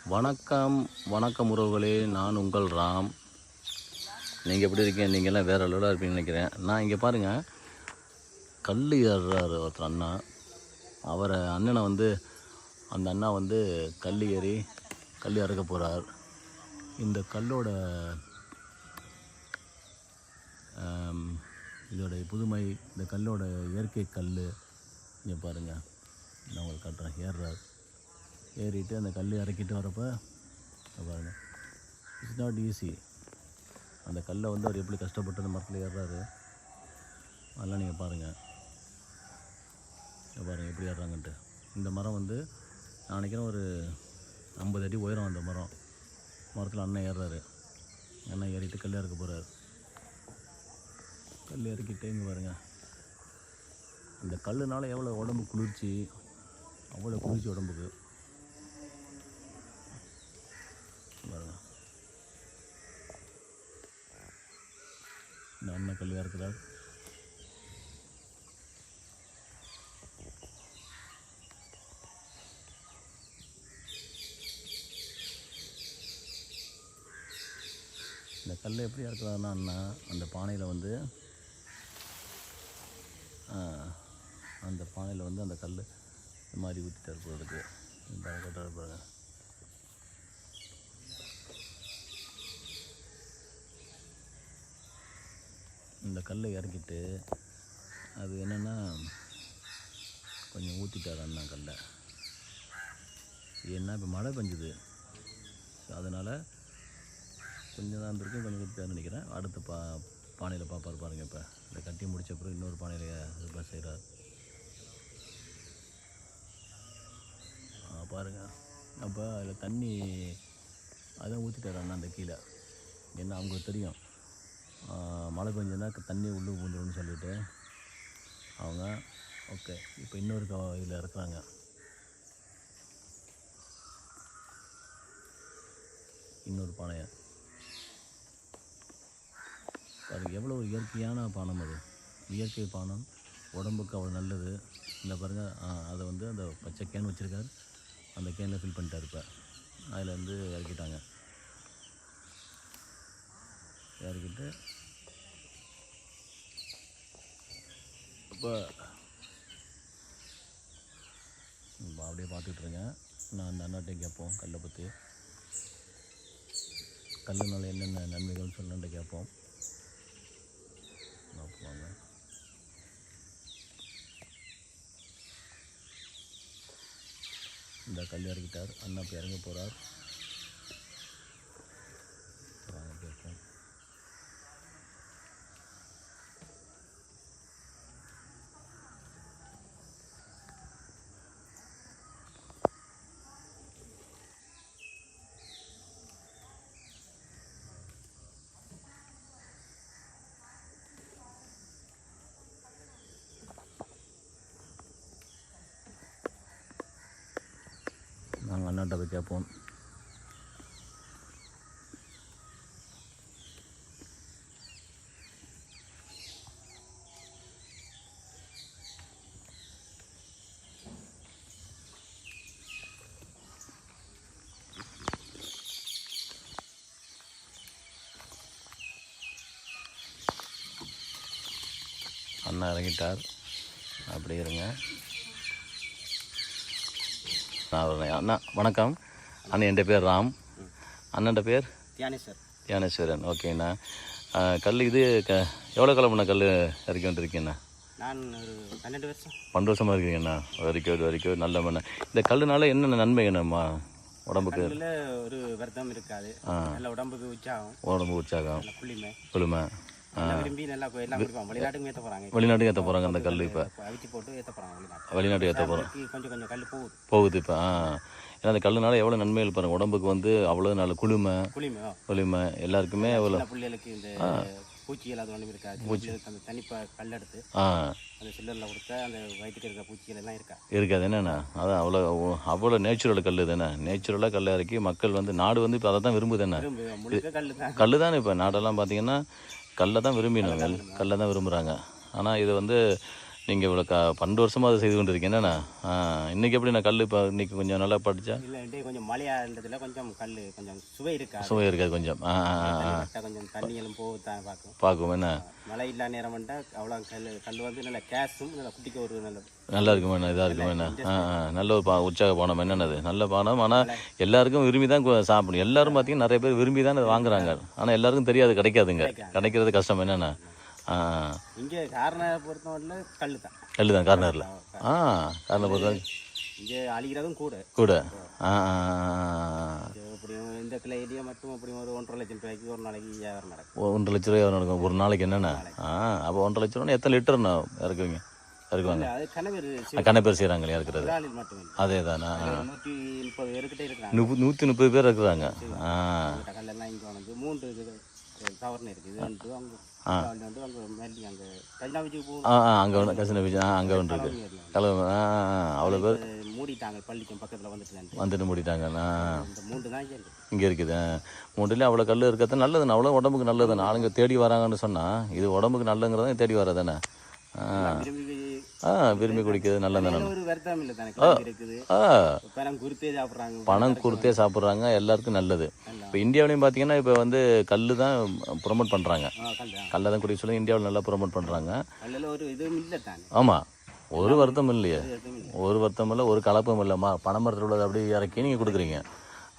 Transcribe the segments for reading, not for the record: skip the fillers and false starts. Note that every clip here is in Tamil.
வணக்கம் வணக்கம் உறவுகளே, நான் உங்கள் ராம். நீங்கள் எப்படி இருக்கீங்க? நீங்கள்லாம் வேறு அளவில் இருப்பீங்கன்னு நினைக்கிறேன். நான் இங்கே பாருங்கள், கல் ஏறுறாரு ஒருத்தர் அண்ணா. அவரை அண்ணனை வந்து அந்த அண்ணா வந்து கல் ஏறி கல் இறக்க போகிறார். இந்த கல்லோட இதோடைய புதுமை, இந்த கல்லோட இயற்கை கல் இங்கே பாருங்கள். நான் உங்களுக்கு காட்டுறேன். ஏறுறார், ஏறிட்டு அந்த கல் இறக்கிட்டு வரப்போ பாருங்கள், இட்ஸ் நாட் ஈஸி. அந்த கல்லை வந்து அவர் எப்படி கஷ்டப்பட்டு அந்த மரத்தில் ஏறுறாரு அதெல்லாம் நீங்கள் பாருங்கள். பாருங்கள் எப்படி ஏறுறாங்கன்ட்டு. இந்த மரம் வந்து நான் நினைக்கிறேன் ஒரு 50 அடி உயரம். அந்த மரத்தில் அண்ணன் ஏறுறாரு. அண்ணன் ஏறிட்டு கல் இறக்க போகிறார். கல் இறக்கிட்டு இங்கே பாருங்கள், அந்த கல்லுனால எவ்வளோ உடம்பு குளிர்ச்சி, அவ்வளோ குளிர்ச்சி உடம்புக்கு பாருங்க. இந்த அண்ணன் கல் இறக்குறார். இந்த கல்லை எப்படி இறக்குறாருன்னா அண்ணா அந்த பானையில் வந்து அந்த கல் இந்த மாதிரி ஊற்றிட்டார் போகிறதுக்கு. இந்த கட்டார் பாருங்க. இந்த கல்லை இறக்கிட்டு அது என்னென்னா கொஞ்சம் ஊற்றிட்டார் அண்ணா கல்லை. ஏன்னா இப்போ மழை பெஞ்சுது, அதனால் கொஞ்சம் தான் இருக்கும், கொஞ்சம் ஊற்றிட்டாருன்னு நினைக்கிறேன். அடுத்த பானையில் பார்ப்பார் பாருங்கள். இப்போ இதை கட்டி முடித்த அப்புறம் இன்னொரு பானையில் செய்கிறார் பாருங்கள். அப்போ அதில் தண்ணி அதான் ஊற்றிட்டார் அண்ணா அந்த கீழே. ஏன்னா அவங்களுக்கு தெரியும் மழை பெஞ்சதுன்னா தண்ணி உள்ளே பூந்துடும்னு சொல்லிவிட்டு அவங்க ஓகே இப்போ இன்னொரு இதில் இறக்குறாங்க. இன்னொரு பானையை பாருங்கள், எவ்வளோ இயற்கையான பானம். அது இயற்கை பானம், உடம்புக்கு அவ்வளோ நல்லது. இந்த பாருங்கள், அதை வந்து அந்த பச்சை கேன் வச்சுருக்காரு, அந்த கேனில் ஃபில் பண்ணிட்டார். இப்போ அதில் வந்து இறக்கிட்டாங்க. இறக்கிட்டு இப்போ அப்படியே பார்த்துட்ருங்க. நான் அந்த அண்ணாட்டையும் கேட்போம் கல்லை பற்றி, கல்லுனால என்னென்ன நன்மைகள்னு சொல்லணுன்ட்டு கேட்போம். வாங்க. இந்த கல் இறக்கிட்டார் அண்ணா, இப்போ இறங்க போகிறார். கேட்போம். நாங்கள் அண்ணாட்ட போய் கேட்போம். அண்ணா இறங்கிட்டார். அப்படி இருங்க, நான் வரேன். அண்ணா வணக்கம். அண்ணன் என் பேர் ராம், அண்ணன் பேர் தியானேஸ்வரன். ஓகேண்ணா. கல் இது எவ்வளோ காலம் கல் இறக்கி வந்துருக்கீங்கண்ணா? நான் ஒரு 12 வருஷமாக இருக்கீங்கண்ணா. வரைக்கும் நல்ல மண்ணா. இந்த கல்லுனால என்னென்ன நன்மை என்னம்மா உடம்புக்கு? ஒரு வருத்தம் இருக்காது, நல்ல உடம்புக்கு உற்சாகம், குளுமை. வெளிநாட்டுக்கு ஏற்ற போகிறாங்க அந்த கல். இப்போ வெளிநாட்டுக்கு ஏற்ற போகிறோம், கொஞ்சம் கல் போகுது இப்போ. ஏன்னா அந்த கல்லுனால எவ்வளோ நன்மைகள் பாருங்கள். உடம்புக்கு வந்து அவ்வளோ நல்ல குளுமை எல்லாருக்குமே. எவ்வளோ பிள்ளைகளுக்கு இந்த பூச்சிகள் அது ஒன்றும் இருக்காது. அந்த தனிப்பா கல் எடுத்து அந்த சில்லரில் கொடுத்தா அந்த வயிற்றுக்கு இருக்கிற பூச்சிகள் எல்லாம் இருக்காது. என்னென்னா அதான் அவ்வளோ நேச்சுரல் கல் தானே. நேச்சுரலாக கல் இறக்கி மக்கள் வந்து நாடு வந்து இப்போ அதை தான் விரும்புதானே. கல் தானே இப்போ நாடெல்லாம் பார்த்தீங்கன்னா கல்லை தான் விரும்பினவங்க, கல்லை தான் விரும்புகிறாங்க. ஆனால் இது வந்து நீங்கள் இவ்வளோ 12 வருஷமாக அதை செய்து கொண்டு இருக்கீங்க என்னண்ணா? இன்றைக்கி எப்படி நான் கல் இப்போ இன்றைக்கி கொஞ்சம் நல்லா படித்தா இல்லை இன்றைக்கு கொஞ்சம் மழையான்றதுல கொஞ்சம் கல் கொஞ்சம் சுவை இருக்காது. சுவை இருக்காது கொஞ்சம். கொஞ்சம் தண்ணியெல்லாம் போகுதான் பார்க்கும் என்ன மழை இல்லா நேரம் வந்துட்டால் அவ்வளோ கல் வந்து நல்ல கேஸும் நல்லா குட்டிக்க ஒரு நல்ல நல்லா இருக்கும் என்ன இதாக இருக்கும் என்ன நல்ல ஒரு உற்சாக பானம் என்னென்னது நல்ல பானம். ஆனால் எல்லாருக்கும் விரும்பி தான் சாப்பிடும். எல்லோரும் பார்த்தீங்கன்னா நிறைய பேர் விரும்பி தான் வாங்குறாங்க. ஆனால் எல்லாருக்கும் தெரியாது, கிடைக்காதுங்க. கிடைக்கிறது கஷ்டம் என்னென்ன. இங்கே கார்னரை பொறுத்தவரையில கல் தான். கல் தான் கார்னரில். கார்னர் பொறுத்த இங்கே அழிகிறதும் கூட கூட. அப்படியும் இந்த கிளையிலேயே மட்டும் அப்படி ஒரு 1.5 லட்சம் ரூபாய்க்கு ஒரு நாளைக்கு வியாபாரம் நடக்கும். 1.5 லட்ச ரூபாய் நடக்கும் ஒரு நாளைக்கு என்னென்ன. அப்போ 1.5 லட்ச ரூபா எத்தனை லிட்டர்ண்ணா இறக்குவீங்க? இறக்குவாங்க. அது கணப்பேர் செய்கிறாங்களே இறக்குறது. மட்டும் அதே தானே. 130 பேர்கிட்ட இருக்கிறாங்க. 130 பேர் இருக்கிறாங்க. கல்லெல்லாம் இங்கே வந்து 3 கவர்னு இருக்குது. இது வந்து அங்கே வந்து அங்கே மேலே அங்கே கஜினா பீச்சுக்கு போகும். அங்கே ஒன்று கசின பீச். அங்கே ஒன்று இருக்குது கலவு. அவ்வளோ பேர் மூடிட்டாங்க. பள்ளிக்கும் பக்கத்தில் வந்துட்டு மூடிட்டாங்கண்ணா. இந்த 3 தான் இங்கே இருக்குது. 3லேயும் அவ்வளோ கல் இருக்கிறது நல்லதுண்ணா. அவ்வளோ உடம்புக்கு நல்லதுண்ணா. ஆளுங்க தேடி வராங்கன்னு சொன்னால் இது உடம்புக்கு நல்லங்கிறத தேடி வர்றதானே. விரும்பி குடிக்கிறது நல்லதானே. ஒரு வருத்தம் இல்லை தானே இருக்குது. பணம் கொடுத்தே சாப்பிட்றாங்க. பணம் கொடுத்தே சாப்பிட்றாங்க. எல்லாருக்கும் நல்லது. இப்போ இந்தியாவிலையும் பார்த்தீங்கன்னா இப்போ வந்து கல் தான் ப்ரொமோட் பண்ணுறாங்க. கல்லை தான் குடிக்க சொல்லி இந்தியாவில் நல்லா ப்ரொமோட் பண்ணுறாங்க. ஒரு இதுவும் இல்லை தானே. ஆமாம், ஒரு வருத்தம் இல்லையே. ஒரு வருத்தம் இல்லை, ஒரு கலப்பம் இல்லைம்மா. பனைமரத்தில் உள்ளது அப்படியே இறக்கி நீங்கள் கொடுக்குறீங்க.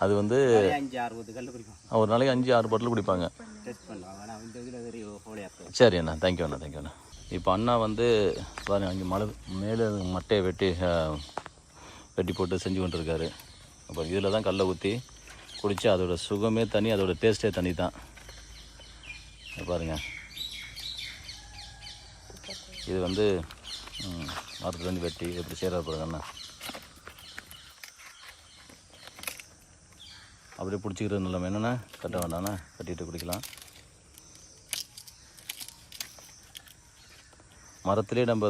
அது வந்து 5-6 கல் குடிப்பாங்க. ஒரு நாளைக்கு 5-6 பாட்டில் குடிப்பாங்க. சரி அண்ணா, தேங்க்யூ அண்ணா, தேங்க்யூ அண்ணா. இப்போ அண்ணா வந்து பாருங்க அங்கே மேலே மட்டையை வெட்டி போட்டு செஞ்சு கொண்டிருக்காரு. அப்போ இதில் தான் கல்லை ஊற்றி குடித்து அதோட சுகமே தனி, அதோட டேஸ்ட்டே தனி தான். பாருங்கள், இது வந்து மரத்துலேருந்து வெட்டி எப்படி செய்கிறாரு பாருங்க அண்ணா. அப்படியே பிடிச்சிக்கிறது நிலைமை என்னென்னா கட்ட வேண்டாண்ணா, கட்டிட்டு குடிக்கலாம். மரத்துலேயே நம்ம